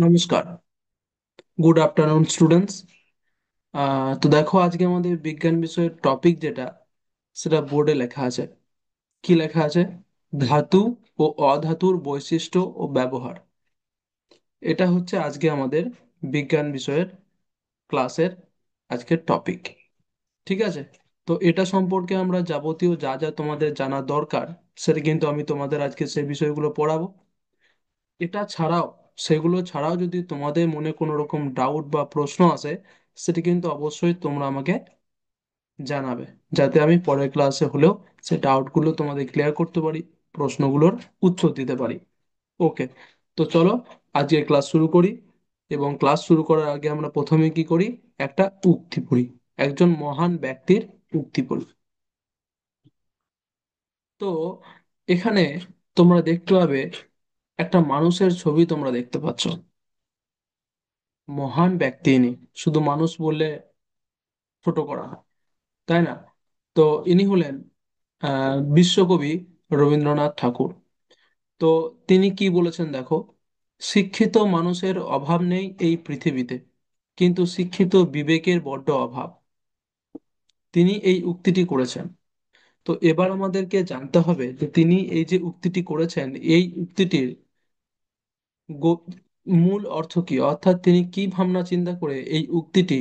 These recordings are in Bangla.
নমস্কার। Good afternoon students. তো দেখো, আজকে আমাদের বিজ্ঞান বিষয়ের টপিক যেটা, সেটা বোর্ডে লেখা আছে। কি লেখা আছে? ধাতু ও অধাতুর বৈশিষ্ট্য ও ব্যবহার। এটা হচ্ছে আজকে আমাদের বিজ্ঞান বিষয়ের ক্লাসের আজকের টপিক। ঠিক আছে? তো এটা সম্পর্কে আমরা যাবতীয় যা যা তোমাদের জানা দরকার, সেটা কিন্তু আমি তোমাদের আজকে সেই বিষয়গুলো পড়াবো। এটা ছাড়াও, সেগুলো ছাড়াও যদি তোমাদের মনে কোনো রকম ডাউট বা প্রশ্ন আসে, সেটা কিন্তু অবশ্যই তোমরা আমাকে জানাবে, যাতে আমি পরের ক্লাসে হলেও সে ডাউটগুলো তোমাদের ক্লিয়ার করতে পারি, প্রশ্নগুলোর উত্তর দিতে পারি। ওকে, তো চলো আজকে ক্লাস শুরু করি। এবং ক্লাস শুরু করার আগে আমরা প্রথমে কি করি? একটা উক্তি পড়ি, একজন মহান ব্যক্তির উক্তি পড়ি। তো এখানে তোমরা দেখতে পাবে একটা মানুষের ছবি তোমরা দেখতে পাচ্ছ। মহান ব্যক্তি ইনি, শুধু মানুষ বললে ছোট করা হয়, তাই না? তো ইনি হলেন বিশ্বকবি রবীন্দ্রনাথ ঠাকুর। তো তিনি কি বলেছেন দেখো: শিক্ষিত মানুষের অভাব নেই এই পৃথিবীতে, কিন্তু শিক্ষিত বিবেকের বড্ড অভাব। তিনি এই উক্তিটি করেছেন। তো এবার আমাদেরকে জানতে হবে যে তিনি এই যে উক্তিটি করেছেন, এই উক্তিটির গো- মূল অর্থ কি, অর্থাৎ তিনি কি ভাবনা চিন্তা করে এই উক্তিটি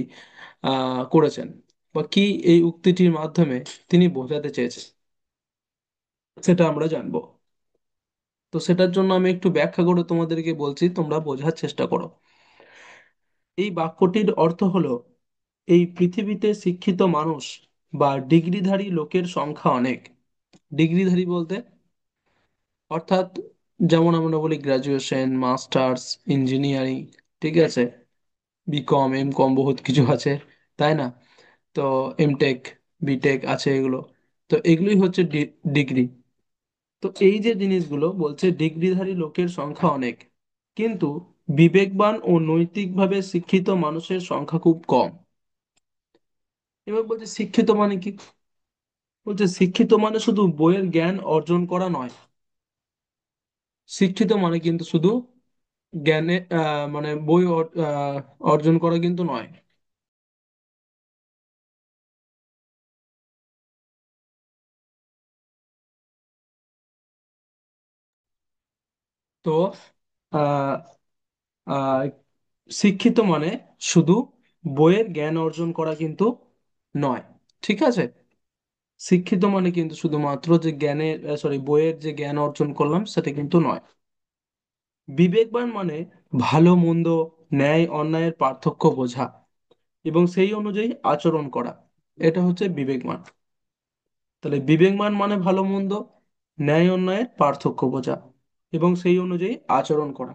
করেছেন, বা কি এই উক্তিটির মাধ্যমে তিনি বোঝাতে চেয়েছেন, সেটা আমরা জানবো। তো সেটার জন্য আমি একটু ব্যাখ্যা করে তোমাদেরকে বলছি, তোমরা বোঝার চেষ্টা করো। এই বাক্যটির অর্থ হলো, এই পৃথিবীতে শিক্ষিত মানুষ বা ডিগ্রিধারী লোকের সংখ্যা অনেক। ডিগ্রিধারী বলতে অর্থাৎ, যেমন আমরা বলি গ্রাজুয়েশন, মাস্টার্স, ইঞ্জিনিয়ারিং, ঠিক আছে, বিকম, এম কম, বহুত কিছু আছে, তাই না? তো এমটেক, বিটেক আছে এগুলো। তো এগুলোই হচ্ছে ডিগ্রি। তো এই যে জিনিসগুলো বলছে, ডিগ্রিধারী লোকের সংখ্যা অনেক, কিন্তু বিবেকবান ও নৈতিকভাবে শিক্ষিত মানুষের সংখ্যা খুব কম। এবার বলছে শিক্ষিত মানে কি? বলছে শিক্ষিত মানে শুধু বইয়ের জ্ঞান অর্জন করা নয়। শিক্ষিত মানে কিন্তু শুধু জ্ঞানে মানে অর্জন করা কিন্তু নয়। তো আহ আহ শিক্ষিত মানে শুধু বইয়ের জ্ঞান অর্জন করা কিন্তু নয়। ঠিক আছে? শিক্ষিত মানে কিন্তু শুধুমাত্র যে জ্ঞানের, সরি, বইয়ের যে জ্ঞান অর্জন করলাম সেটা কিন্তু নয়। বিবেকবান মানে ভালো মন্দ, ন্যায় অন্যায়ের পার্থক্য বোঝা এবং সেই অনুযায়ী আচরণ করা। এটা হচ্ছে বিবেকবান। তাহলে বিবেকবান মানে ভালো মন্দ, ন্যায় অন্যায়ের পার্থক্য বোঝা এবং সেই অনুযায়ী আচরণ করা।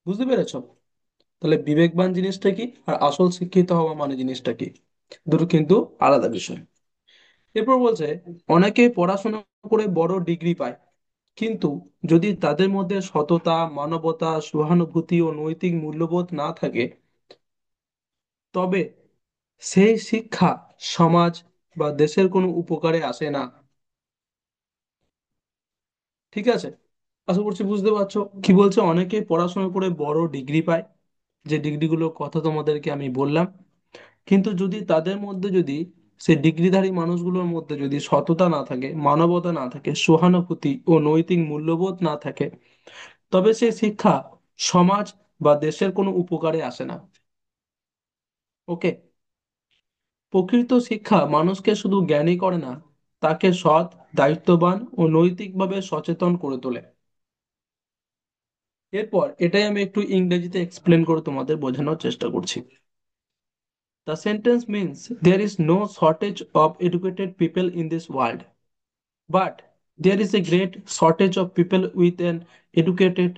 বুঝতে পেরেছো? তাহলে বিবেকবান জিনিসটা কি, আর আসল শিক্ষিত হওয়া মানে জিনিসটা কি, দুটো কিন্তু আলাদা বিষয়। এরপর বলছে, অনেকে পড়াশোনা করে বড় ডিগ্রি পায়, কিন্তু যদি তাদের মধ্যে সততা, মানবতা, সহানুভূতি ও নৈতিক মূল্যবোধ না থাকে, তবে সেই শিক্ষা সমাজ বা দেশের কোনো উপকারে আসে না। ঠিক আছে? আশা করছি বুঝতে পারছো কি বলছে। অনেকে পড়াশোনা করে বড় ডিগ্রি পায়, যে ডিগ্রিগুলোর কথা তোমাদেরকে আমি বললাম, কিন্তু যদি তাদের মধ্যে যদি, সেই ডিগ্রিধারী মানুষগুলোর মধ্যে যদি সততা না থাকে, মানবতা না থাকে, সহানুভূতি ও নৈতিক মূল্যবোধ না থাকে, তবে সেই শিক্ষা সমাজ বা দেশের কোনো উপকারে আসে না। ওকে? প্রকৃত শিক্ষা মানুষকে শুধু জ্ঞানী করে না, তাকে সৎ, দায়িত্ববান ও নৈতিকভাবে সচেতন করে তোলে। এরপর এটাই আমি একটু ইংরেজিতে এক্সপ্লেন করে তোমাদের বোঝানোর চেষ্টা করছি। The sentence means there is no shortage of educated people in this world, but there is a great shortage of people with an educated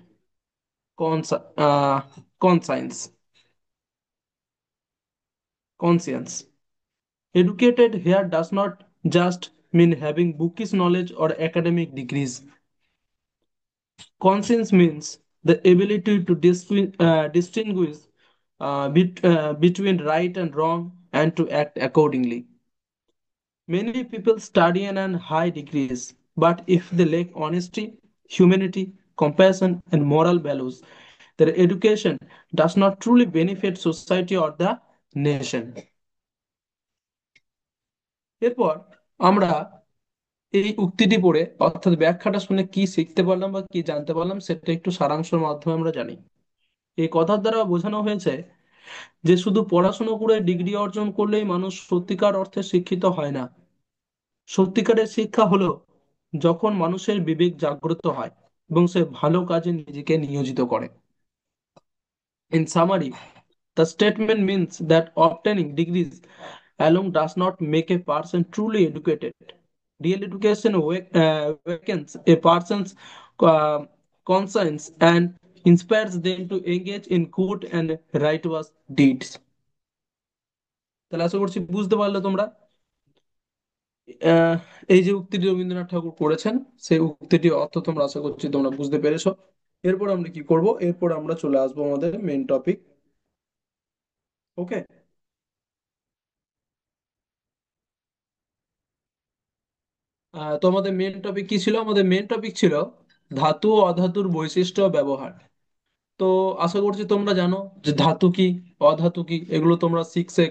cons- uh, conscience. Conscience. Educated here does not just mean having bookish knowledge or academic degrees. Conscience means the ability to distinguish between right and wrong and to act accordingly. Many people study and earn high degrees, but if they lack honesty, humanity, compassion, and moral values, their education does not truly benefit society or the nation. এরপর আমরা এই উক্তিটি পড়ে অর্থাৎ ব্যাখ্যাটা শুনে কি শিখতে পারলাম বা কি জানতে পারলাম সেটা একটু সারাংশের মাধ্যমে আমরা জানি। এই কথার দ্বারা বোঝানো হয়েছে যে শুধু পড়াশোনা করে ডিগ্রি অর্জন করলেই মানুষ সত্যিকার অর্থে শিক্ষিত হয় না। সত্যিকারের শিক্ষা হলো যখন মানুষের বিবেক জাগ্রত হয় এবং সে ভালো কাজে নিজেকে নিয়োজিত করে। In summary, the statement means that obtaining degrees alone does not make a person truly educated. Real education awakens a person's uh, conscience and inspires them to engage in good and righteous deeds. তাহলে আশা করছি বুঝতে পারলে তোমরা। আহ, এই যে উক্তিটি রবীন্দ্রনাথ ঠাকুর করেছেন সেই উক্তিটির অর্থ তোমরা আশা করছি তোমরা বুঝতে পেরেছো। এরপর আমরা কি করব, এরপর আমরা চলে আসবো আমাদের মেইন টপিক। ওকে। তো আমাদের মেন টপিক কি ছিল? আমাদের মেন টপিক ছিল ধাতু ও অধাতুর বৈশিষ্ট্য ও ব্যবহার। তো আশা করছি তোমরা জানো যে ধাতু কি, অধাতু কি, এগুলো তোমরা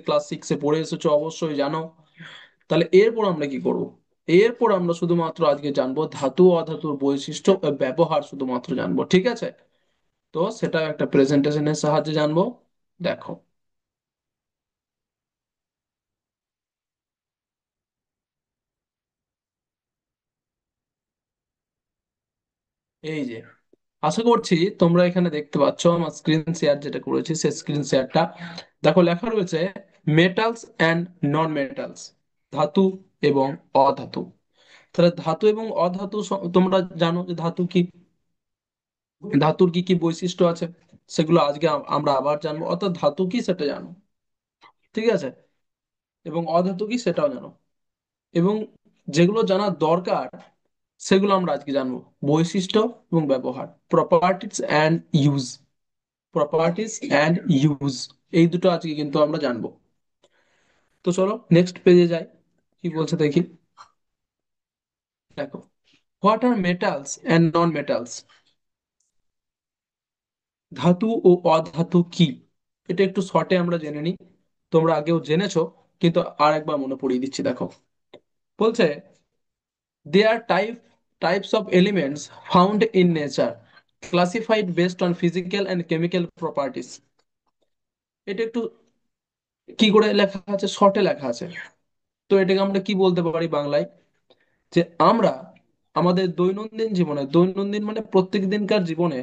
ক্লাস 6-এ পড়ে এসেছো, অবশ্যই জানো। তাহলে এরপর আমরা কি করব? এরপর আমরা শুধুমাত্র আজকে জানবো ধাতু ও অধাতুর বৈশিষ্ট্য ও ব্যবহার, শুধুমাত্র জানবো, ঠিক আছে? তো সেটা একটা প্রেজেন্টেশনের সাহায্যে জানবো। দেখো, এই যে আশা করছি তোমরা এখানে দেখতে পাচ্ছ আমার স্ক্রিন শেয়ার যেটা করেছি সেই স্ক্রিন শেয়ারটা। দেখো লেখা রয়েছে মেটালস অ্যান্ড নন মেটালস, ধাতু এবং অধাতু। তাহলে ধাতু এবং অধাতু তোমরা জানো যে ধাতু কি, ধাতুর কি কি বৈশিষ্ট্য আছে, সেগুলো আজকে আমরা আবার জানবো। অর্থাৎ ধাতু কি সেটা জানো, ঠিক আছে, এবং অধাতু কি সেটাও জানো। এবং যেগুলো জানা দরকার সেগুলো আমরা আজকে জানবো, বৈশিষ্ট্য এবং ব্যবহার, properties and use. Properties and use, এই দুটো আজকে কিন্তু আমরা জানবো। তো চলো নেক্সট পেজে যাই, কি বলছে দেখি। দেখো, what are metals and non metals, ধাতু ও অধাতু কি, এটা একটু শর্টে আমরা জেনে নিই। তোমরা আগেও জেনেছো, কিন্তু আর একবার মনে পড়িয়ে দিচ্ছি। দেখো, বলছে they are types of elements found in nature classified based on physical and chemical properties. এটা একটু কি করে লেখা আছে, শর্টে লেখা আছে। তো এটাকে আমরা কি বলতে পারি বাংলায়, যে আমরা আমাদের দৈনন্দিন জীবনে, দৈনন্দিন মানে প্রত্যেক দিনকার জীবনে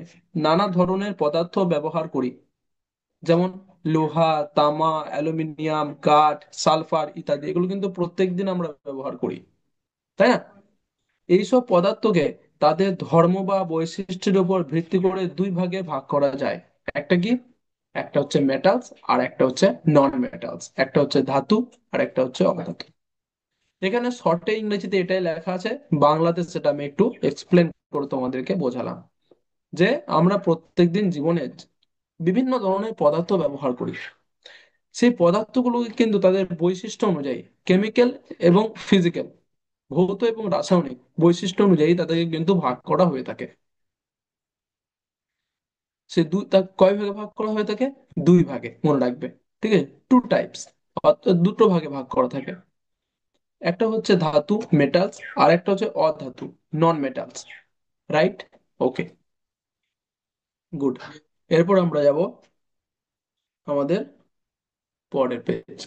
নানা ধরনের পদার্থ ব্যবহার করি। যেমন লোহা, তামা, অ্যালুমিনিয়াম, কাঠ, সালফার ইত্যাদি, এগুলো কিন্তু প্রত্যেক দিন আমরা ব্যবহার করি, তাই না? এইসব পদার্থকে তাদের ধর্ম বা বৈশিষ্ট্যের উপর ভিত্তি করে দুই ভাগে ভাগ করা যায়। একটা কি, একটা হচ্ছে মেটালস আর একটা হচ্ছে নন মেটালস। একটা হচ্ছে ধাতু আর একটা হচ্ছে অধাতু। এখানে শর্টে ইংরেজিতে এটাই লেখা আছে, বাংলাতে সেটা আমি একটু এক্সপ্লেন করে তোমাদেরকে বোঝালাম। যে আমরা প্রত্যেকদিন জীবনে বিভিন্ন ধরনের পদার্থ ব্যবহার করি। সেই পদার্থগুলো কিন্তু তাদের বৈশিষ্ট্য অনুযায়ী, কেমিক্যাল এবং ফিজিক্যাল, ভৌত এবং রাসায়নিক বৈশিষ্ট্য অনুযায়ী তাদেরকে কিন্তু ভাগ করা হয়ে থাকে। সে দুই তা কয় ভাগে ভাগ করা হয়ে থাকে? দুই ভাগে, মনে রাখবে, ঠিক আছে? টু টাইপস, অর্থাৎ দুটো ভাগে ভাগ করা থাকে। একটা হচ্ছে ধাতু মেটালস, আর একটা হচ্ছে অধাতু নন মেটালস। রাইট? ওকে, গুড। এরপর আমরা যাব আমাদের পরের পেজ।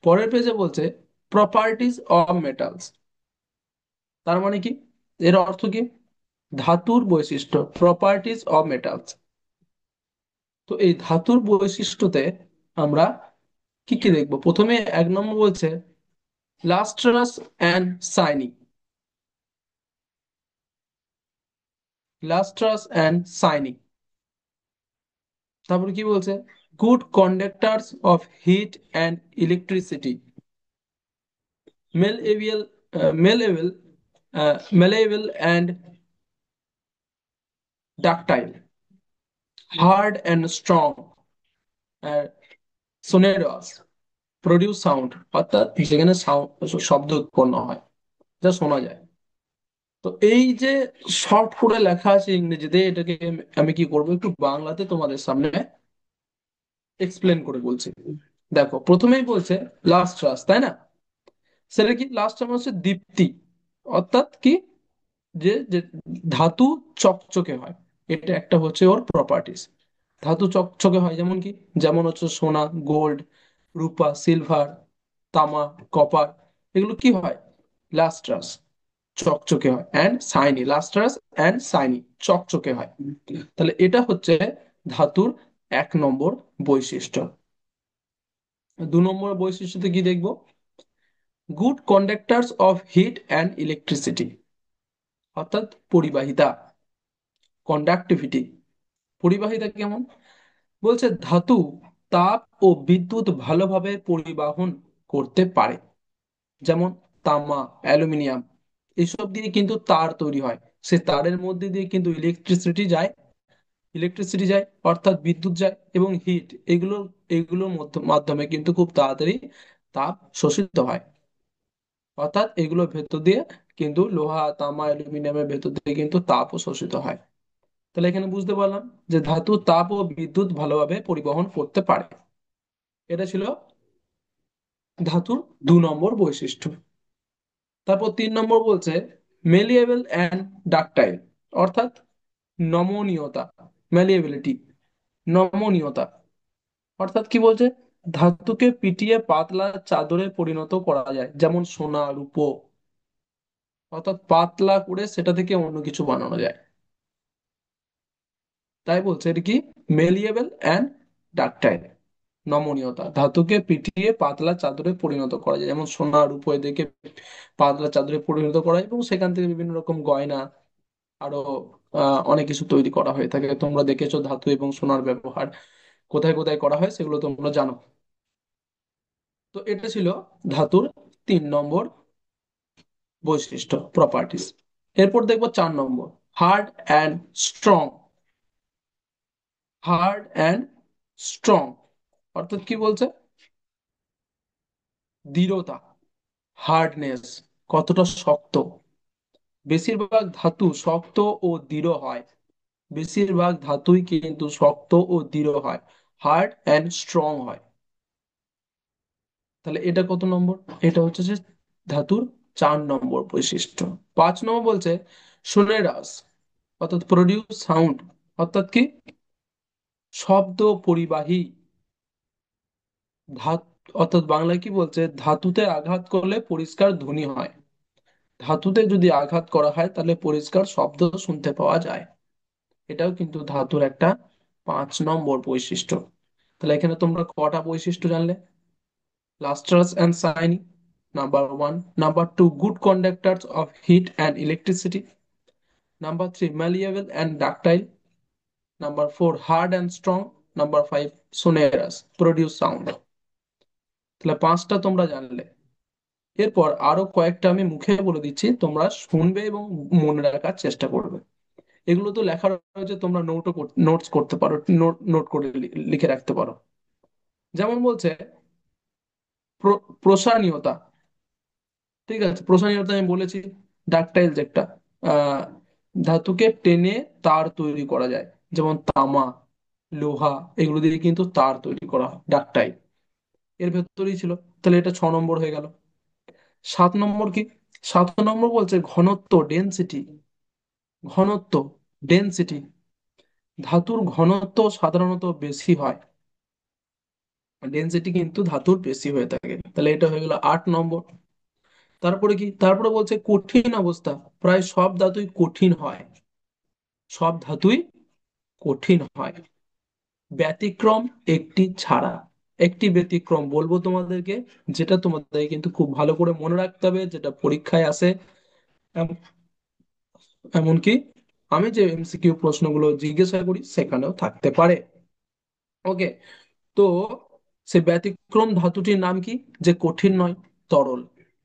পরের পেজে বলছে প্রপার্টিজ অফ মেটালস। তার মানে কি, এর অর্থ কি? ধাতুর বৈশিষ্ট্য, প্রপার্টিজ অফ মেটালস। তো এই ধাতুর বৈশিষ্ট্যতে আমরা কি কি দেখবো? প্রথমে 1 নম্বর বলছে lustrous and shining. Lustrous and shining. তারপর কি বলছে? Good conductors of heat and electricity. malleable malleable malleable and ductile, hard and strong, sonorous, produce sound, অর্থাৎ যেখানে সাউন্ড, শব্দ উৎপন্ন হয়, যা শোনা যায়। তো এই যে শর্ট করে লেখা আছে ইংরেজিতে, এটাকে আমি কি করব, একটু বাংলাতে তোমাদের সামনে এক্সপ্লেন করে বলছি। দেখো, প্রথমেই বলছে লাস্ট্রাস, তাই না? সেটা কি, লাস্ট মানে হচ্ছে দীপ্তি, অর্থাৎ কি, যে যে ধাতু চকচকে হয়, এটা একটা হচ্ছে ওর প্রপার্টিস। ধাতু চকচকে হয় যেমন কি, যেমন হচ্ছে সোনা, গোল্ড, রূপা, সিলভার, তামা, কপার, এগুলো কি হয়, লাস্ট্রাস, চকচকে হয়, and Saini, lustrous and Saini, চকচকে হয়। তাহলে এটা হচ্ছে ধাতুর 1 নম্বর বৈশিষ্ট্য। 2 নম্বর বৈশিষ্ট্যতে কি দেখবো, good conductors of heat and electricity, অর্থাৎ পরিবাহিতা, কন্ডাক্টিভিটি, পরিবাহিতা কেমন, বলছে ধাতু তাপ ও বিদ্যুৎ ভালোভাবে পরিবহন করতে পারে। যেমন তামা, অ্যালুমিনিয়াম, এইসব দিয়ে কিন্তু তার তৈরি হয়, সে তারের মধ্যে দিয়ে কিন্তু ইলেকট্রিসিটি যায় অর্থাৎ বিদ্যুৎ যায়, এবং হিট, এগুলোর মাধ্যমে কিন্তু খুব তাড়াতাড়ি তাপ শোষিত হয়, অর্থাৎ এগুলোর ভেতর দিয়ে কিন্তু লোহা, তামা, অ্যালুমিনিয়ামের ভেতর দিয়ে কিন্তু তাপও শোষিত হয়। তাহলে এখানে বুঝতে পারলাম যে ধাতু তাপ ও বিদ্যুৎ ভালোভাবে পরিবহন করতে পারে। এটা ছিল ধাতুর 2 নম্বর বৈশিষ্ট্য। তারপর 3 নম্বর বলছে মেলিয়েবল অ্যান্ড ডাকটাইল, অর্থাৎ নমনীয়তা, ম্যালিয়েবিলিটি, নমনীয়তা, অর্থাৎ কি বলছে, ধাতুকে পিটিয়ে পাতলা চাদরে পরিণত করা যায়, যেমন সোনা, রূপো, অর্থাৎ পাতলা করে সেটা থেকে অন্য কিছু বানানো যায়। তাই বলছে এটা কি, মেলিয়েবল অ্যান্ড ডাকটাইল, নমনীয়তা, ধাতুকে পিটিয়ে পাতলা চাদরে পরিণত করা যায়, যেমন সোনা, রূপো, এদেরকে পাতলা চাদরে পরিণত করা হয় এবং সেখান থেকে বিভিন্ন রকম গয়না, আরো অনেক কিছু তৈরি করা হয়ে থাকে। তোমরা দেখেছো ধাতু এবং সোনার ব্যবহার কোথায় কোথায় করা হয়, সেগুলো তোমরা জানো। তো এটা ছিল ধাতুর 3 নম্বর বৈশিষ্ট্য, প্রপার্টিস। এরপর দেখবো 4 নম্বর, hard and strong. Hard and strong, অর্থাৎ কি বলছে, দৃঢ়তা, হার্ডনেস, কতটা শক্ত। বেশিরভাগ ধাতু শক্ত ও দৃঢ় হয়, বেশিরভাগ ধাতুই কিন্তু শক্ত ও দৃঢ় হয়, হার্ড অ্যান্ড স্ট্রং হয়। তাহলে এটা কত নম্বর, এটা হচ্ছে যে ধাতুর 4 নম্বর বৈশিষ্ট্য। 5 নম্বর বলছে সোনেরাস, অর্থাৎ প্রডিউস সাউন্ড, অর্থাৎ কি, শব্দ পরিবাহী, ধাত অর্থাৎ বাংলায় কি বলছে, ধাতুতে আঘাত করলে পরিষ্কার ধ্বনি হয়, ধাতুতে যদি আঘাত করা হয় তাহলে পরিষ্কার শব্দ শুনতে পাওয়া যায়। এটাও কিন্তু ধাতুর একটা 5 নম্বর বৈশিষ্ট্য। তাহলে এখানে তোমরা কটা বৈশিষ্ট্য জানলে, lustrous and shiny, number one. Number two, good conductors of heat and electricity. Number three, malleable and ductile. Number four, hard and strong. Number five, sonorous, produce sound. তাহলে 5টা তোমরা জানলে। এরপর আরো কয়েকটা আমি মুখে বলে দিচ্ছি, তোমরা শুনবে এবং মনে রাখার চেষ্টা করবে। এগুলো তো লেখা রয়েছে, তোমরা নোটস করতে পারো, নোট নোট করে লিখে রাখতে পারো। যেমন বলছে প্রসারণীয়তা, ঠিক আছে, প্রসারণীয়তা আমি বলেছি, ডাকটাইল যেটা, আহ ধাতুকে টেনে তার তৈরি করা যায়, যেমন তামা, লোহা, এগুলো দিয়ে কিন্তু তার তৈরি করা হয়, ডাকটাইল এর ভেতরেই ছিল। তাহলে এটা 6 নম্বর হয়ে গেল। 7 নম্বর কি, 7 নম্বর বলছে ঘনত্ব, ডেনসিটি, ঘনত্ব, ডেনসিটি, ধাতুর ঘনত্ব সাধারণত বেশি হয়, ডেনসিটি কিন্তু ধাতুর বেশি হয়ে থাকে। তাহলে এটা হয়ে গেল 8 নম্বর। তারপরে কি, তারপরে বলছে কঠিন অবস্থা, প্রায় সব ধাতুই কঠিন হয়, সব ধাতুই কঠিন হয়, ব্যতিক্রম একটি ছাড়া। একটি ব্যতিক্রম বলবো তোমাদেরকে, যেটা তোমাদের কিন্তু খুব ভালো করে মনে রাখতে হবে, যেটা পরীক্ষায় আসে, এম- এমনকি আমি যে এমসিকিউ প্রশ্নগুলো জিজ্ঞাসা করি সেখানেও থাকতে পারে। ওকে, তো সে ব্যতিক্রম ধাতুটির নাম কি, যে কঠিন নয়, তরল,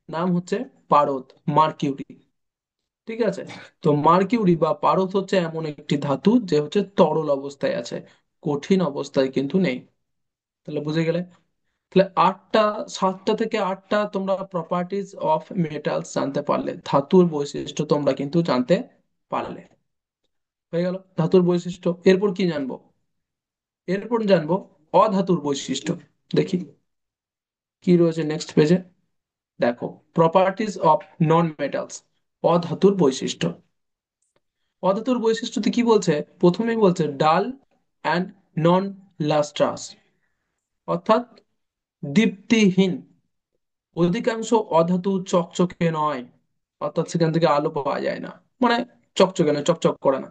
নাম হচ্ছে পারদ, মার্কিউরি। ঠিক আছে, তো মার্কিউরি বা পারদ হচ্ছে এমন একটি ধাতু যে হচ্ছে তরল অবস্থায় আছে, কঠিন অবস্থায় কিন্তু নেই। তাহলে বুঝে গেলে। তাহলে আটটা, সাতটা থেকে আটটা তোমরা প্রপার্টিজ অফ মেটালস জানতে পারলে, ধাতুর বৈশিষ্ট্য তোমরা কিন্তু জানতে পারলে। হয়ে গেল ধাতুর বৈশিষ্ট্য। এরপর কি জানবো? এরপর জানবো অধাতুর বৈশিষ্ট্য। দেখি কি রয়েছে নেক্সট পেজে। দেখো, প্রপার্টিজ অফ নন মেটালস, অধাতুর বৈশিষ্ট্য। অধাতুর বৈশিষ্ট্যতে কি বলছে? প্রথমেই বলছে ডাল অ্যান্ড নন লাস্ট্রাস, অর্থাৎ দীপ্তিহীন। অধিকাংশ অধাতু চকচকে নয়, অর্থাৎ সেখান থেকে আলো পাওয়া যায় না, মানে চকচকে নয়, চকচক করে না।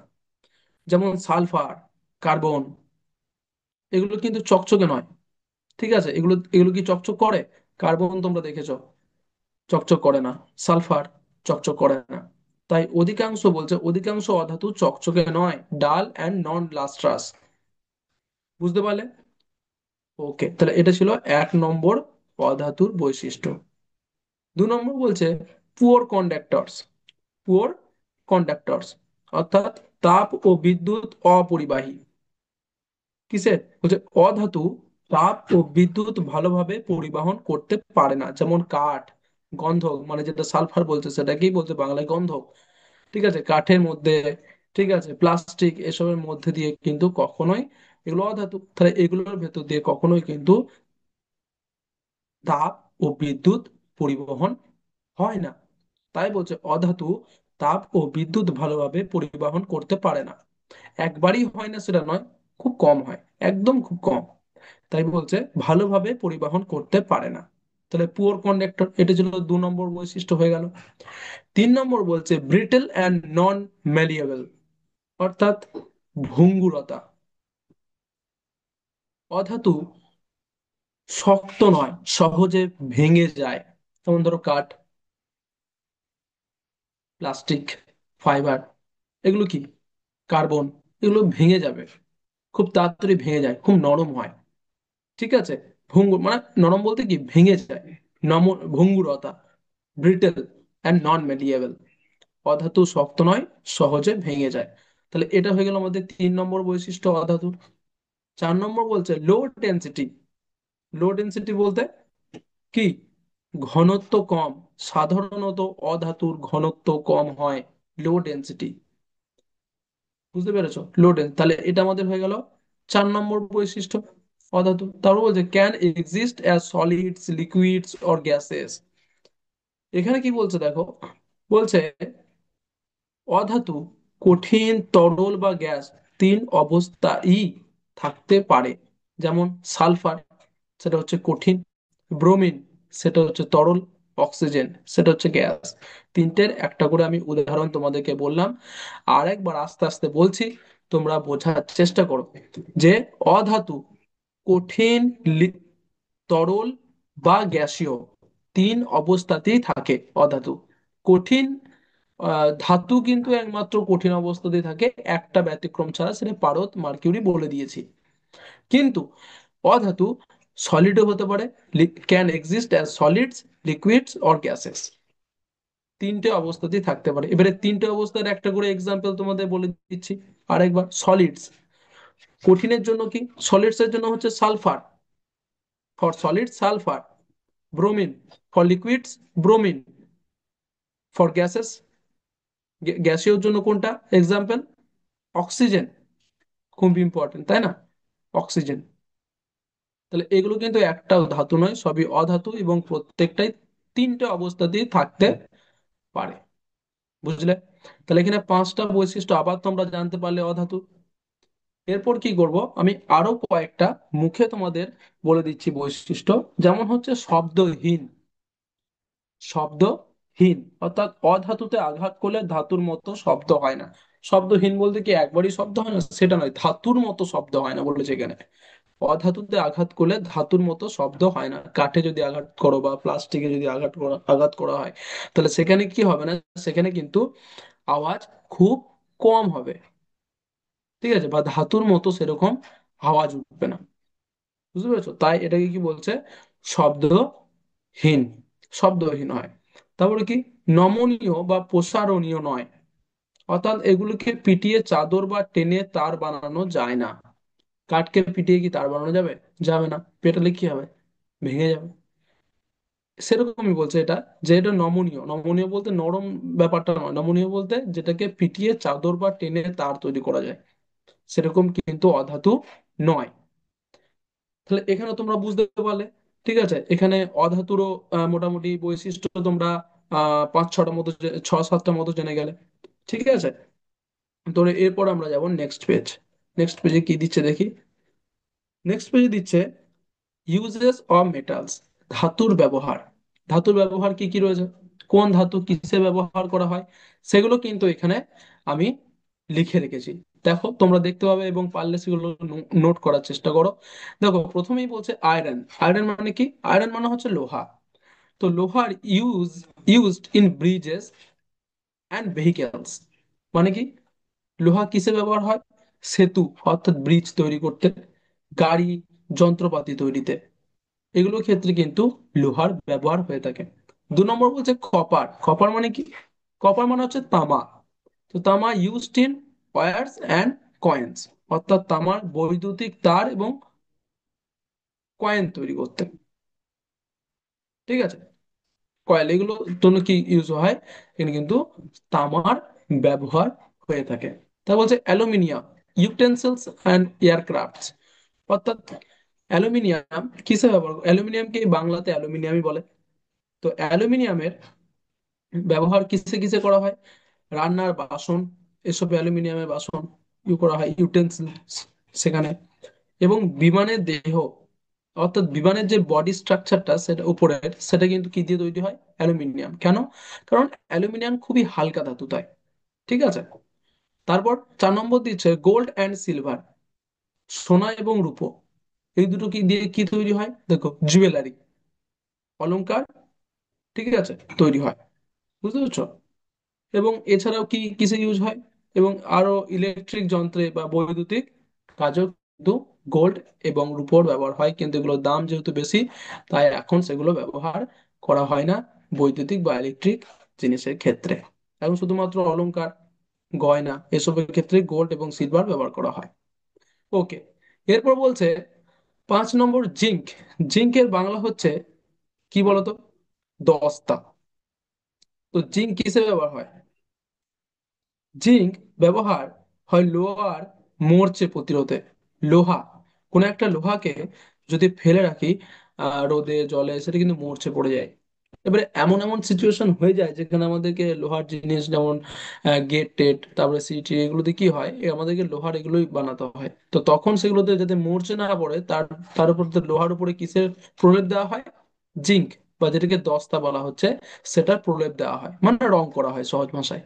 যেমন সালফার, কার্বন, এগুলো কিন্তু চকচকে নয়। ঠিক আছে, এগুলো এগুলো কি চকচক করে? কার্বন তোমরা দেখেছো, চকচক করে না। সালফার চকচক করে না। তাই অধিকাংশ বলছে, অধিকাংশ অধাতু চকচকে নয়, ডাল অ্যান্ড নন লাস্ট্রাস। বুঝতে পারলে? ওকে, তাহলে এটা ছিল এক নম্বর অধাতুর বৈশিষ্ট্য। দু নম্বর বলছে পুয়ার কন্ডাক্টরস, পুয়ার কন্ডাক্টরস, অর্থাৎ তাপ ও বিদ্যুৎ অপরিবাহী। কিসের? বলছে অধাতু তাপ ও বিদ্যুৎ ভালোভাবে পরিবহন করতে পারে না। যেমন কাঠ, গন্ধক, মানে যেটা সালফার বলছে সেটাকেই বলছে বাংলায় গন্ধক। ঠিক আছে, কাঠের মধ্যে, ঠিক আছে, প্লাস্টিক, এসবের মধ্যে দিয়ে কিন্তু কখনোই, এগুলো অধাতু, তাহলে এগুলোর ভেতর দিয়ে কখনোই কিন্তু তাপ ও বিদ্যুৎ পরিবহন হয় না। তাই বলছে অধাতু তাপ ও বিদ্যুৎ ভালোভাবে পরিবহন করতে পারে না। একবারই হয় না সেটা নয়, খুব কম হয়, একদম খুব কম। তাই বলছে ভালোভাবে পরিবহন করতে পারে না। তাহলে পুয়ার কন্ডাক্টর, এটা ছিল দু নম্বর বৈশিষ্ট্য হয়ে গেল। তিন নম্বর বলছে ব্রিটেল অ্যান্ড নন ম্যালিয়েবল, অর্থাৎ ভঙ্গুরতা। অধাতু শক্ত নয়, সহজে ভেঙে যায়। যেমন ধরো কাঠ, প্লাস্টিক, ফাইবার, এগুলো কি, কার্বন, এগুলো ভেঙে যাবে, খুব তাড়াতাড়ি ভেঙে যায়, খুব নরম হয়। ঠিক আছে, ভঙ্গুর মানে নরম বলতে কি, ভেঙে যায়। ভঙ্গুরতা, ব্রিটেল অ্যান্ড নন মেলিয়েবল, অধাতু শক্ত নয়, সহজে ভেঙে যায়। তাহলে এটা হয়ে গেল আমাদের তিন নম্বর বৈশিষ্ট্য অধাতু। চার নম্বর বলছে লো ডেন্সিটি। লো ডেন্সিটি বলতে কি, ঘনত্ব কম। সাধারণত অধাতুর ঘনত্ব কম হয়, লো ডেন্সিটি। বুঝতে পেরেছো? লো ডেন্স, তাহলে এটা আমাদের হয়ে গেল চার নম্বর বৈশিষ্ট্য অধাতু। তারপর বলছে can exist as solids, liquids or gases. এখানে কি বলছে দেখো, বলছে অধাতু কঠিন, তরল বা গ্যাস, তিন অবস্থায় থাকতে পারে। যেমন সালফার, সেটা হচ্ছে কঠিন, ব্রোমিন, সেটা হচ্ছে তরল, অক্সিজেন সেটা হচ্ছে গ্যাস। তিনটের একটা করে আমি উদাহরণ তোমাদেরকে বললাম, আর একবার আস্তে আস্তে বলছি, তোমরা বোঝার চেষ্টা করো। যে অধাতু কঠিন, তরল বা গ্যাসীয়, তিন অবস্থাতেই থাকে অধাতু। কঠিন, ধাতু কিন্তু একমাত্র কঠিন অবস্থাতেই থাকে, একটা ব্যতিক্রম ছাড়া, সেটা পারদ মার্কিউরি বলে দিয়েছি। কিন্তু অধাতু সলিডও হতে পারে, can exist as solids, liquids or gases, তিনটে অবস্থাতেই থাকতে পারে। এবারে তিনটে অবস্থার একটা করে এক্সাম্পল তোমাদের বলে দিচ্ছি আরেকবার। সলিডস, কঠিনের জন্য কি, সলিডস এর জন্য হচ্ছে sulphur, for solid sulphur, bromine, for liquids bromine, for gases, গ্যাসীয় জন্য কোনটা এক্সাম্পল, অক্সিজেন। খুব ইম্পর্টেন্ট, তাই না? অক্সিজেন। তাহলে এগুলো কিন্তু একটাও ধাতু নয়, সবই অধাতু, এবং প্রত্যেকটাই তিনটে অবস্থাতেই থাকতে পারে। বুঝলে? তাহলে এখানে পাঁচটা বৈশিষ্ট্য আবার তোমরা জানতে পারলে অধাতু। এরপর কি করব, আমি আরো কয়েকটা মুখে তোমাদের বলে দিচ্ছি বৈশিষ্ট্য। যেমন হচ্ছে শব্দহীন। শব্দহীন, অর্থাৎ অধাতুতে আঘাত করলে ধাতুর মতো শব্দ হয় না। শব্দহীন বলতে কি একবারই শব্দ হয় না সেটা নয়, ধাতুর মতো শব্দ হয় না বলেছে এখানে। অধাতুতে আঘাত করলে ধাতুর মতো শব্দ হয় না। কাঠে যদি আঘাত করো বা প্লাস্টিকে যদি আঘাত করা হয়, তাহলে সেখানে কি হবে না, সেখানে কিন্তু আওয়াজ খুব কম হবে। ঠিক আছে, বা ধাতুর মতো সেরকম আওয়াজ উঠবে না। বুঝতে পেরেছো? তাই এটাকে কি বলছে, শব্দহীন, শব্দহীন হয়। তারপরে কি, নমনীয় বা প্রসারণীয় নয়, অর্থাৎ এগুলোকে পিটিয়ে চাদর বা টেনে তার বানানো যায় না। কাঠকে পিটিয়ে কি তার বানানো যাবে? যাবে না, পেটালে কি হবে? ভেঙে যাবে। সেরকমই বলছে এটা, যে এটা নমনীয়। নমনীয় বলতে নরম ব্যাপারটা নয়, নমনীয় বলতে যেটাকে পিটিয়ে চাদর বা টেনে তার তৈরি করা যায়, সেরকম কিন্তু অধাতু নয়। তাহলে এখানে তোমরা বুঝতে পারলে। ঠিক আছে, এখানে অধাতুরও মোটামুটি বৈশিষ্ট্য তোমরা পাঁচ ছটা মতো ছ সাতটা মতো জেনে গেলে। ঠিক আছে, তো এরপর আমরা যাব নেক্সট পেজ। নেক্সট পেজে কি দিচ্ছে দেখি। নেক্সট পেজে দিচ্ছে ইউজেস অফ মেটালস, ধাতুর ব্যবহার। ধাতুর ব্যবহার কি কি রয়েছে, কোন ধাতু কিসে ব্যবহার করা হয়, সেগুলো কিন্তু এখানে আমি লিখে রেখেছি। দেখো তোমরা দেখতে পাবে এবং পারলে সেগুলো নোট করার চেষ্টা করো। দেখো প্রথমেই বলছে আয়রন। আয়রন মানে কি? আয়রন মানে হচ্ছে লোহা। তো লোহার used in Bridges and vehicles, মানে কি? লোহা কিসে ব্যবহার হয়? সেতু অর্থাৎ ব্রিজ তৈরি করতে, গাড়ি, যন্ত্রপাতি তৈরিতে, এগুলোর ক্ষেত্রে কিন্তু লোহার ব্যবহার হয়ে থাকে। দু নম্বর বলছে কপার। কপার মানে কি? কপার মানে হচ্ছে তামা। তো তামা used in wires and coins, অর্থাৎ তামার বৈদ্যুতিক তার এবং কয়েন তৈরি করতে। ঠিক আছে, কয়েল এগুলো জন্য কি ইউজ হয়? এখানে কিন্তু তামার ব্যবহার হয়ে থাকে। তা বলছে অ্যালুমিনিয়াম, ইউটেন্সিলস অ্যান্ড এয়ারক্রাফটস, অর্থাৎ অ্যালুমিনিয়াম কিসে ব্যবহার, অ্যালুমিনিয়ামকে বাংলাতে অ্যালুমিনিয়ামই বলে। তো অ্যালুমিনিয়ামের ব্যবহার কিসে কিসে করা হয়? রান্নার বাসন, এসব অ্যালুমিনিয়ামের বাসন ইউ করা হয়, ইউটেন্সিল সেখানে। এবং বিমানের দেহ, অর্থাৎ বিমানের যে বডি স্ট্রাকচারটা সেটা উপরের, সেটা কিন্তু কি দিয়ে তৈরি হয়? অ্যালুমিনিয়াম। কেন? কারণ অ্যালুমিনিয়াম খুবই হালকা ধাতু তাই। ঠিক আছে, তারপর 4 নম্বর দিচ্ছে গোল্ড অ্যান্ড সিলভার, সোনা এবং রূপো। এই দুটো কি দিয়ে কি তৈরি হয়? দেখো জুয়েলারি, অলংকার, ঠিক আছে, তৈরি হয়। বুঝতে পারছো? এবং এছাড়াও কি কিসে ইউজ হয়? এবং আরো ইলেকট্রিক যন্ত্রে বা বৈদ্যুতিক কাজেও কিন্তু গোল্ড এবং রূপোর ব্যবহার হয়, কিন্তু এগুলোর দাম যেহেতু বেশি, তাই এখন সেগুলো ব্যবহার করা হয় না বৈদ্যুতিক বা ইলেকট্রিক জিনিসের ক্ষেত্রে। এখন শুধুমাত্র অলংকার, গয়না এসবের ক্ষেত্রে গোল্ড এবং সিলভার ব্যবহার করা হয়। ওকে, এরপর বলছে 5 নম্বর জিঙ্ক। জিঙ্কের বাংলা হচ্ছে কি বলতো? দস্তা। তো জিঙ্ক কিসে ব্যবহার হয়? জিঙ্ক ব্যবহার হয় লোহার মরচে প্রতিরোধে। লোহা, কোন একটা লোহাকে যদি ফেলে রাখি রোদে জলে, সেটা কিন্তু মরচে পড়ে যায়। এবারে এমন এমন সিচুয়েশন হয়ে যায় যেখানে আমাদেরকে লোহার জিনিস, যেমন গেট টেট, তারপরে সিটি, এগুলোতে কি হয়, আমাদেরকে লোহার এগুলোই বানাতে হয়। তো তখন সেগুলোতে যাতে মরচে না পড়ে, তার তার উপর তো লোহার উপরে কিসের প্রলেপ দেওয়া হয়? জিঙ্ক, বা যেটাকে দস্তা বলা হচ্ছে, সেটার প্রলেপ দেওয়া হয়, মানে রং করা হয় সহজ ভাষায়।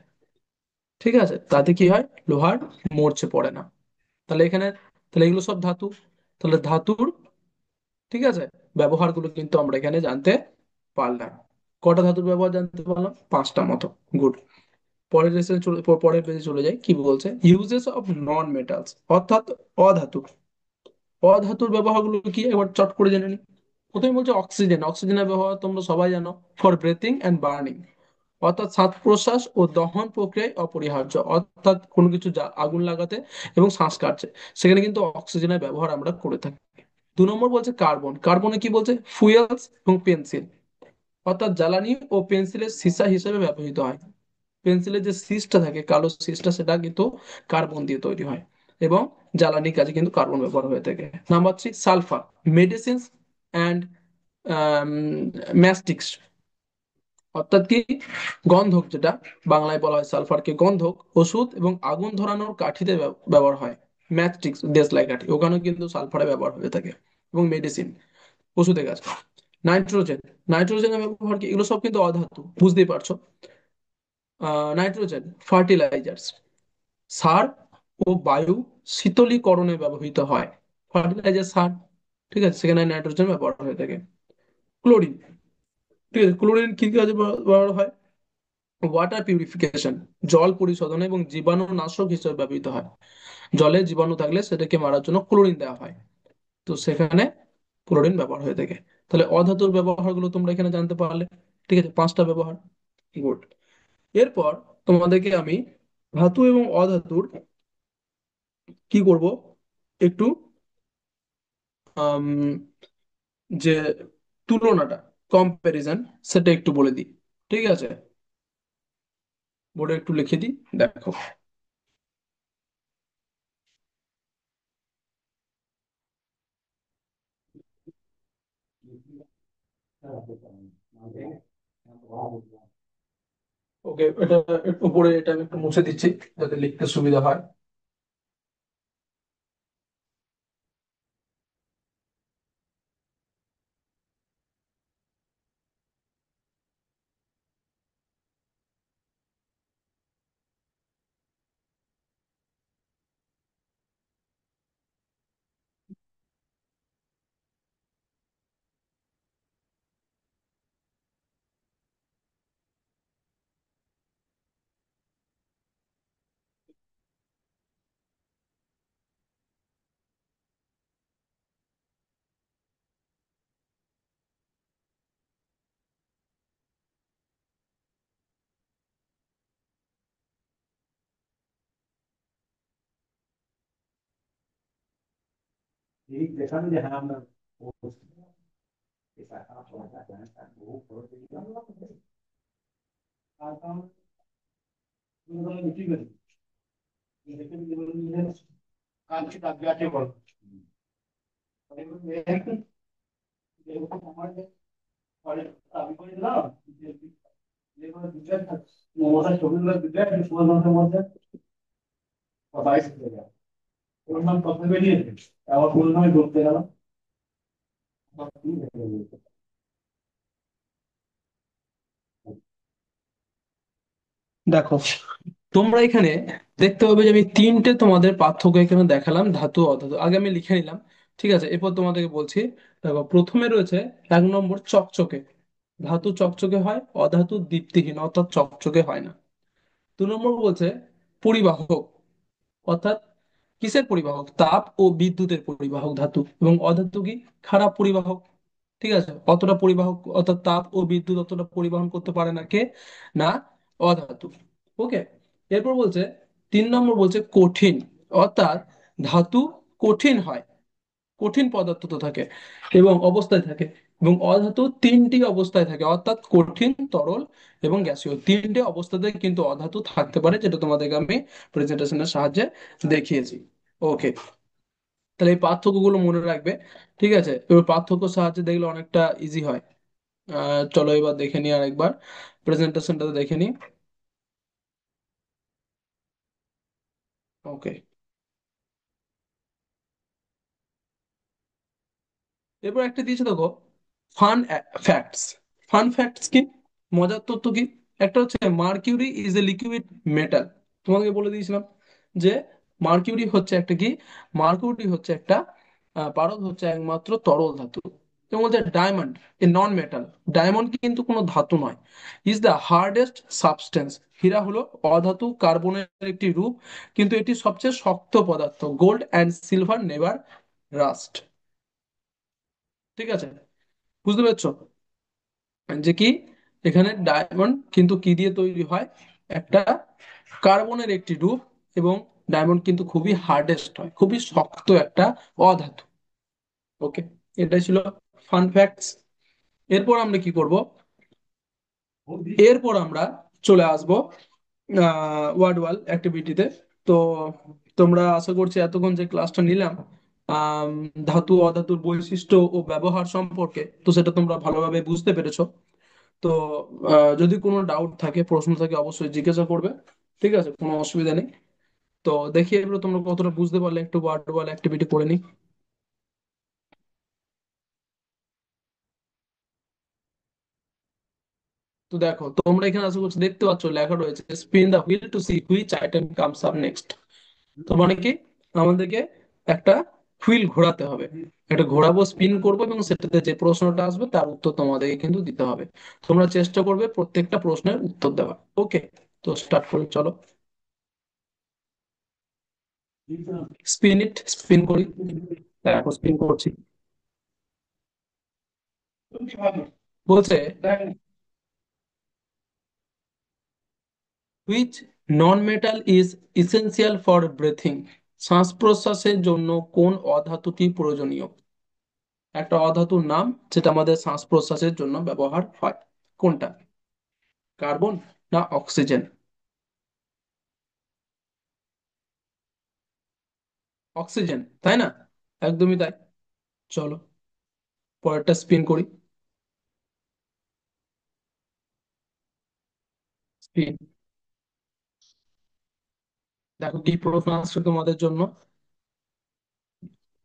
ঠিক আছে, তাতে কি হয়? লোহার মরচে পড়ে না। তাহলে এখানে, তাহলে এগুলো সব ধাতু। তাহলে ধাতুর, ঠিক আছে, ব্যবহারগুলো কিন্তু আমরা এখানে জানতে পারলাম। কটা ধাতুর ব্যবহার জানতে পারলাম? পাঁচটা মতো। গুড। পরের পেজে চলে যাই, কি বলছে ইউজেস অফ নন মেটালস, অর্থাৎ অধাতু। অধাতুর ব্যবহারগুলো কি একবার চট করে জেনে নি। প্রথমে বলছে অক্সিজেন। অক্সিজেনের ব্যবহার তোমরা সবাই জানো, ফর ব্রেথিং অ্যান্ড বার্নিং, অর্থাৎ শ্বাস প্রশ্বাস ও দহন প্রক্রিয়ায় অপরিহার্য। অর্থাৎ কোনো কিছু আগুন লাগাতে এবং শ্বাস কাটছে, সেখানে কিন্তু অক্সিজেনের ব্যবহার আমরা করে থাকি। 2 নম্বর বলছে কার্বন। কার্বনে কি বলছে? ফুয়েলস এবং পেন্সিল, অর্থাৎ জ্বালানি ও পেন্সিলের সীসা হিসেবে ব্যবহৃত হয়। পেন্সিলের যে শীষটা থাকে, কালো শীষটা, সেটা কিন্তু কার্বন দিয়ে তৈরি হয়। এবং জ্বালানির কাজে কিন্তু কার্বন ব্যবহার হয়ে থাকে। নাম্বার 3 সালফার, মেডিসিনস অ্যান্ড ম্যাস্টিক্স, অর্থাৎ কি গন্ধক, যেটা বাংলায় বলা হয় সালফারকে, গন্ধক, ওষুধ এবং আগুন ধরানোর কাঠিতে ব্যবহার হয়। ম্যাচস্টিক্স, দেশলাই কাঠি, ওখানেও কিন্তু সালফারের ব্যবহার হয়ে থাকে। এবং মেডিসিন, ওষুধের কাজ। নাইট্রোজেন, নাইট্রোজেনের ব্যবহার কি? এগুলো সব কিন্তু অধাতু, বুঝতেই পারছো। নাইট্রোজেন ফার্টিলাইজার্স, সার ও বায়ু শীতলীকরণে ব্যবহৃত হয়। ফার্টিলাইজার, সার, ঠিক আছে, সেখানে নাইট্রোজেন ব্যবহার হয়ে থাকে। ক্লোরিন, ঠিক আছে, ক্লোরিন কি কাজে ব্যবহার হয়? ওয়াটার পিউরিফিকেশন, জল পরিশোধন এবং জীবাণুনাশক হিসেবে ব্যবহৃত হয়। জলে জীবাণু থাকলে সেটাকে মারার জন্য ক্লোরিন দেওয়া হয়। তো সেখানে ক্লোরিন ব্যবহার হয়ে থাকে। তাহলে অধাতুর ব্যবহারগুলো তোমরা এখানে জানতে পারলে। ঠিক আছে, পাঁচটা ব্যবহার। গুড। এরপর তোমাদেরকে আমি ধাতু এবং অধাতুর কি করব, একটু আম, যে তুলনাটা, কম্প্যারিজন, সেটা একটু বলে দিই। ঠিক আছে, বোর্ডে একটু লিখে দিই, দেখো। ওকে, এটা একটু উপরে এটা আমি একটু মুছে দিচ্ছি যাতে লিখতে সুবিধা হয়। দেখো, তোমরা এখানে দেখতে পাবে যে আমি তিনটে তোমাদের পার্থক্য এখানে দেখালাম, ধাতু অধাতু, আগে আমি লিখে নিলাম। ঠিক আছে, এরপর তোমাদেরকে বলছি। দেখো, প্রথমে রয়েছে 1 নম্বর চকচকে। ধাতু চকচকে হয়, অধাতু দীপ্তিহীন অর্থাৎ চকচকে হয় না। 2 নম্বর বলছে পরিবাহক, অর্থাৎ কিসের পরিবাহক? তাপ ও বিদ্যুতের পরিবাহক ধাতু। এবং অধাতু কি? খারাপ পরিবাহক। ঠিক আছে, অতটা পরিবাহক অর্থাৎ তাপ ও বিদ্যুৎ অতটা পরিবহন করতে পারে না কে? না, অধাতু। ওকে, এরপর বলছে 3 নম্বর বলছে কঠিন, অর্থাৎ ধাতু কঠিন হয়, কঠিন পদার্থ তো থাকে এবং অবস্থায় থাকে। এবং অধাতু তিনটি অবস্থায় থাকে, অর্থাৎ কঠিন, তরল এবং গ্যাসীয়, তিনটে অবস্থাতে কিন্তু অধাতু থাকতে পারে, যেটা তোমাদেরকে আমি প্রেজেন্টেশনের সাহায্যে দেখিয়েছি। ওকে, তাহলে এই পার্থক্যগুলো মনে রাখবে। ঠিক আছে, এবার পার্থক্য সাহায্যে দেখলে অনেকটা ইজি হয়। চলো এবার দেখে নিই আর একবার, প্রেজেন্টেশনটা দেখে নিই। ওকে, এরপর একটা দিয়েছে দেখো, ফান ফ্যাক্টস। ফান ফ্যাক্টস কি? মজার তথ্য কি? একটা হচ্ছে mercury is a liquid metal. তোমাকে বলে দিয়েছিলাম যে মার্কিউরি হচ্ছে একটা কি, মার্কিউরি হচ্ছে একটা পারদ, হচ্ছে একমাত্র তরল ধাতু। এবং বলছে diamond a non metal. Diamond কিন্তু কোনো ধাতু নয়। Is the hardest substance. হীরা হলো অধাতু কার্বনের একটি রূপ, কিন্তু এটি সবচেয়ে শক্ত পদার্থ। Gold and silver never rust. ঠিক আছে, বুঝতে পেরেছো যে কি এখানে ডায়মন্ড কিন্তু কি দিয়ে তৈরি হয়? একটা কার্বনের একটি রূপ। এবং ডায়মন্ড কিন্তু খুবই হার্ডেস্ট হয়, খুবই শক্ত একটা অধাতু। ওকে, এটাই ছিল ফান ফ্যাক্টস। এরপর আমরা কি করব? এরপর আমরা চলে আসব ওয়ার্ড ওয়াল অ্যাক্টিভিটিতে। তো তোমরা, আশা করছি এতক্ষণ যে ক্লাসটা নিলাম আম, ধাতু অধাতুর বৈশিষ্ট্য ও ব্যবহার সম্পর্কে, তো সেটা তোমরা ভালোভাবে বুঝতে পেরেছো। তো যদি কোনো ডাউট থাকে, প্রশ্ন থাকে, অবশ্যই জিজ্ঞাসা করবে। ঠিক আছে, কোনো অসুবিধা নেই। তো দেখি এবার তোমরা কতটা বুঝতে পারলে, একটু ওয়ার্ড ওয়াল অ্যাক্টিভিটি করে নিই। তো দেখো, তোমরা এখানে আশা করছি দেখতে পাচ্ছ লেখা রয়েছে spin the wheel to see which item comes up next. তো মানে কি, আমাদেরকে একটা হুইল ঘোরাতে হবে, একটা ঘোরাবো, স্পিন করবো, এবং সেটাতে যে প্রশ্নটা আসবে তার উত্তর তোমাদেরকে কিন্তু দিতে হবে। তোমরা চেষ্টা করবে প্রত্যেকটা প্রশ্নের উত্তর দেওয়ার। ওকে, তো স্টার্ট করি, চলো। স্পিন ইট, স্পিন করি। দেখো, স্পিন করছি। বলছে which non metal is essential for breathing. শ্বাস প্রশ্বাসের জন্য কোন অধাতুটি প্রয়োজনীয়? একটা অধাতুর নাম যেটা আমাদের শ্বাস প্রশ্বাসের জন্য ব্যবহার হয়। কোনটা? কার্বন না অক্সিজেন? অক্সিজেন, তাই না? একদমই তাই। চলো পরেরটা স্পিন করি। স্পিন। দেখো কি প্রশ্ন আসছে তোমাদের জন্য।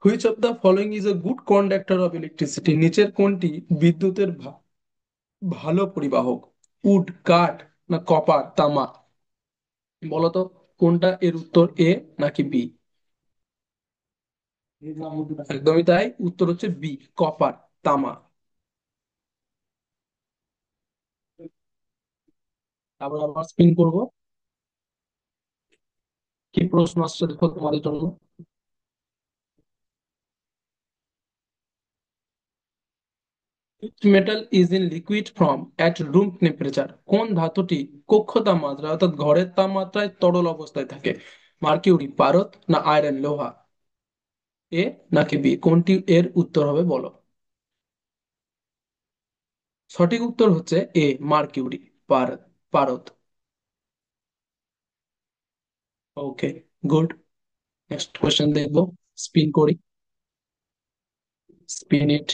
Which of the following is a good conductor of electricity? নিচের কোনটি বিদ্যুতের ভালো পরিবাহক? উড, কাঠ না কপার, তামা? বলতো কোনটা এর উত্তর, এ নাকি বি? একদমই তাই, উত্তর হচ্ছে বি, কপার, তামা। তারপর আবার স্পিন করব। কি প্রশ্ন আসছে দেখো তোমাদের জন্য। Metal is in liquid form at room temperature? কোন ধাতুটি কক্ষ তাপমাত্রা অর্থাৎ ঘরের তাপমাত্রায় তরল অবস্থায় থাকে? মার্কিউরি, পারদ না আয়রন, লোহা? এ নাকি বি, কোনটি এর উত্তর হবে বলো? সঠিক উত্তর হচ্ছে এ, মার্কিউরি, পারদ। পারদ। ওকে, গুড। নেক্সট কোয়েশ্চেন দেখবো। স্পিন করি। Spin it.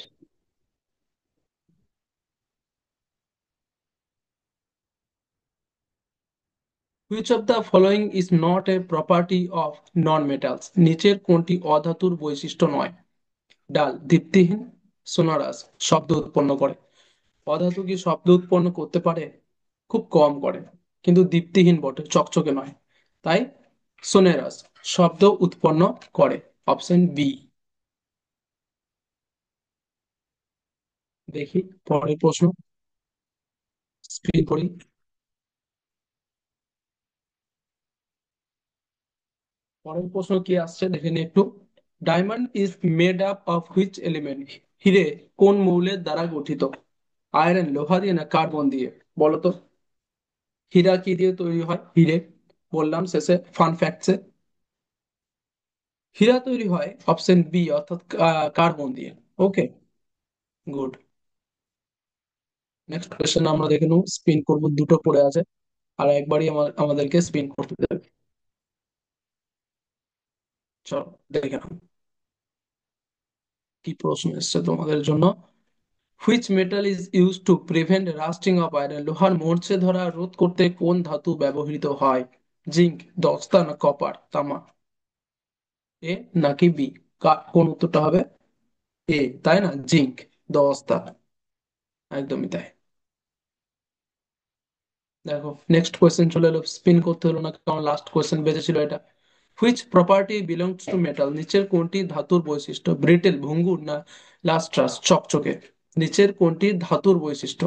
Which of the following is not a property of non metals? নিচের কোনটি অধাতুর বৈশিষ্ট্য নয়? ডাল দীপ্তিহীন, সোনারাস শব্দ উৎপন্ন করে। অধাতু কি শব্দ উৎপন্ন করতে পারে? খুব কম করে, কিন্তু দীপ্তিহীন বটে, চকচকে নয়। তাই সোনেরাস শব্দ উৎপন্ন করে। Option B. দেখি পরের প্রশ্ন। স্পিন করি। পরের প্রশ্ন কি আসছে দেখে নি একটু। Diamond is made up of which element? হিরে কোন মৌলের দ্বারা গঠিত? আয়রন, লোহা দিয়ে না কার্বন দিয়ে? বলো তো। হীরা কি দিয়ে তৈরি হয়? হিরে, বললাম শেষে ফান ফ্যাক্টসে। হীরা তৈরি হয় অপশন বি অর্থাৎ কার্বন দিয়ে। ওকে, গুড। নেক্সট কোয়েশ্চেন আমরা দেখে নেব। স্পিন করব, দুটো পড়ে আছে, আর একবারই আমাদেরকে স্পিন করতে দেবে। চলো দেখে নাও কি প্রশ্ন এসছে তোমাদের জন্য। Which metal is use to prevent lasting of iron? লোহার মরচে ধরা রোধ করতে কোন ধাতু ব্যবহৃত হয়? জিঙ্ক, দস্তা না কপার, তামা? এ নাকি বি, কোন উত্তরটা হবে? এ, তাই না? জিঙ্ক, দস্তা। একদমই তাই। দেখো নেক্সট কোয়েশ্চেন চলে এলো। স্পিন করতে হলো না, কারণ লাস্ট কোয়েশ্চেন বেঁচেছিল এটা। Which property belongs to metal? নিচের কোনটি ধাতুর বৈশিষ্ট্য? ব্রিটেল, ভঙ্গুর না লাস্ট্রাস, চকচকে? নিচের কোনটি ধাতুর বৈশিষ্ট্য?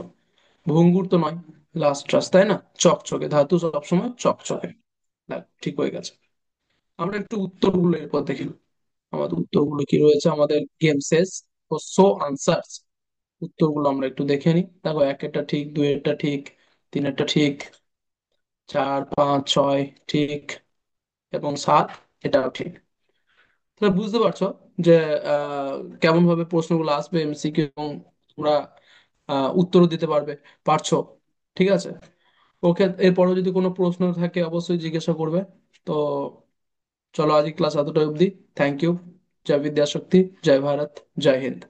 ভঙ্গুর তো নয়, লাস্ট্রাস, তাই না? চকচকে, ধাতু সবসময় চকচকে। দেখ ঠিক হয়ে গেছে। আমরা একটু উত্তরগুলো এরপর দেখি। আমাদের উত্তরগুলো কি রয়েছে, আমাদের গেম শেষ। তো শো আনসার্স, উত্তরগুলো আমরা একটু দেখে নিই। দেখো একেরটা ঠিক, দুইয়েরটা ঠিক, তিনেরটা ঠিক, চার পাঁচ ছয় ঠিক, এবং সাত এটাও ঠিক। তাহলে বুঝতে পারছো যে কেমন ভাবে প্রশ্নগুলো আসবে এমসিকিউ, এবং তোমরা উত্তরও দিতে পারছো। ঠিক আছে। ওকে, এরপরও যদি কোনো প্রশ্ন থাকে অবশ্যই জিজ্ঞাসা করবে। তো চলো আজকে ক্লাস এতটাই অবধি। Thank you. জয় বিদ্যাশক্তি, জয় ভারত, জয় হিন্দ।